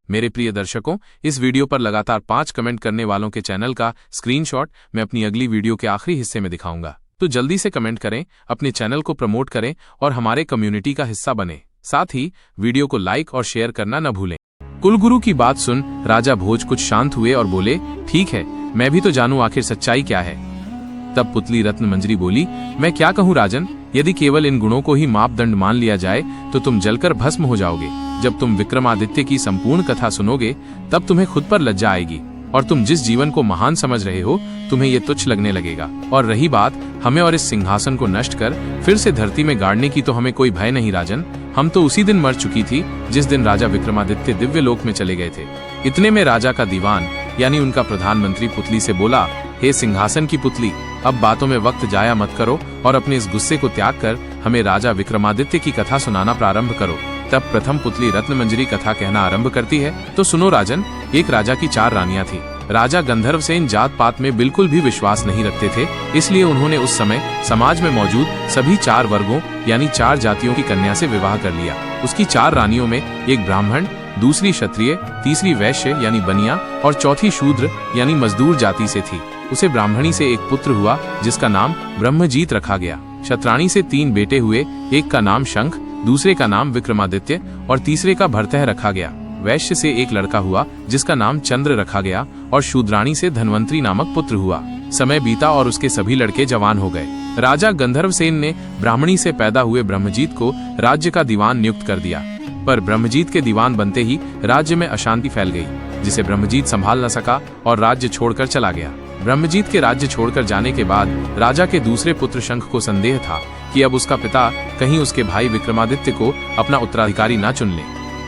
मेरे प्रिय दर्शकों, इस वीडियो पर लगातार 5 कमेंट करने वालों के चैनल का स्क्रीनशॉट मैं अपनी अगली वीडियो के आखिरी हिस्से में दिखाऊंगा। तो जल्दी से कमेंट करें, अपने चैनल को प्रमोट करें और हमारे कम्युनिटी का हिस्सा बने। साथ ही वीडियो को लाइक और शेयर करना न भूलें। कुलगुरु की बात सुन राजा भोज कुछ शांत हुए और बोले, ठीक है, मैं भी तो जानूं आखिर सच्चाई क्या है। तब पुतली रत्न मंजरी बोली, मैं क्या कहूँ राजन, यदि केवल इन गुणों को ही मापदंड मान लिया जाए तो तुम जलकर भस्म हो जाओगे। जब तुम विक्रमादित्य की संपूर्ण कथा सुनोगे तब तुम्हें खुद पर लज्जा आएगी और तुम जिस जीवन को महान समझ रहे हो तुम्हें ये तुच्छ लगने लगेगा। और रही बात हमें और इस सिंहासन को नष्ट कर फिर से धरती में गाड़ने की, तो हमें कोई भय नहीं राजन। हम तो उसी दिन मर चुकी थी जिस दिन राजा विक्रमादित्य दिव्य लोक में चले गए थे। इतने में राजा का दीवान यानी उनका प्रधानमंत्री पुतली से बोला, हे सिंहासन की पुतली, अब बातों में वक्त जाया मत करो और अपने इस गुस्से को त्याग कर हमें राजा विक्रमादित्य की कथा सुनाना प्रारंभ करो। तब प्रथम पुतली रत्नमंजरी कथा कहना आरंभ करती है। तो सुनो राजन, एक राजा की 4 रानियां थी। राजा गंधर्वसेन जात पात में बिल्कुल भी विश्वास नहीं रखते थे, इसलिए उन्होंने उस समय समाज में मौजूद सभी 4 वर्गों यानी 4 जातियों की कन्या से विवाह कर लिया। उसकी 4 रानियों में एक ब्राह्मण, दूसरी क्षत्रिय, तीसरी वैश्य यानी बनिया और चौथी शूद्र यानी मजदूर जाति से थी। उसे ब्राह्मणी से एक पुत्र हुआ जिसका नाम ब्रह्मजीत रखा गया। क्षत्राणी से 3 बेटे हुए, एक का नाम शंख, दूसरे का नाम विक्रमादित्य और तीसरे का भरतह रखा गया। वैश्य से एक लड़का हुआ जिसका नाम चंद्र रखा गया और शूद्राणी से धनवंतरी नामक पुत्र हुआ। समय बीता और उसके सभी लड़के जवान हो गए। राजा गंधर्वसेन ने ब्राह्मणी से पैदा हुए ब्रह्मजीत को राज्य का दीवान नियुक्त कर दिया, पर ब्रह्मजीत के दीवान बनते ही राज्य में अशांति फैल गई, जिसे ब्रह्मजीत संभाल न सका और राज्य छोड़कर चला गया। ब्रह्मजीत के राज्य छोड़कर जाने के बाद राजा के दूसरे पुत्र शंख को संदेह था कि अब उसका पिता कहीं उसके भाई विक्रमादित्य को अपना उत्तराधिकारी न चुन ले,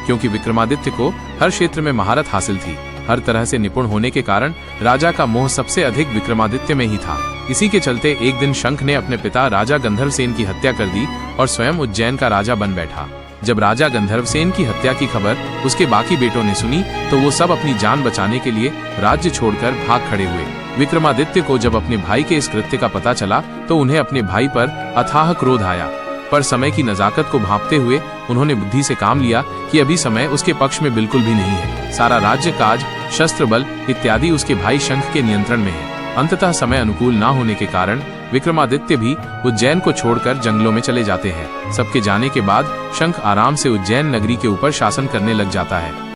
क्योंकि विक्रमादित्य को हर क्षेत्र में महारत हासिल थी। हर तरह से निपुण होने के कारण राजा का मोह सबसे अधिक विक्रमादित्य में ही था। इसी के चलते एक दिन शंख ने अपने पिता राजा गंधर्वसेन की हत्या कर दी और स्वयं उज्जैन का राजा बन बैठा। जब राजा गंधर्वसेन की हत्या की खबर उसके बाकी बेटों ने सुनी तो वो सब अपनी जान बचाने के लिए राज्य छोड़कर भाग खड़े हुए। विक्रमादित्य को जब अपने भाई के इस कृत्य का पता चला तो उन्हें अपने भाई पर अथाह क्रोध आया, पर समय की नजाकत को भांपते हुए उन्होंने बुद्धि से काम लिया कि अभी समय उसके पक्ष में बिल्कुल भी नहीं है। सारा राज्य काज, शस्त्र बल इत्यादि उसके भाई शंख के नियंत्रण में है। अंततः समय अनुकूल न होने के कारण विक्रमादित्य भी उज्जैन को छोड़कर जंगलों में चले जाते हैं। सबके जाने के बाद शंख आराम से उज्जैन नगरी के ऊपर शासन करने लग जाता है।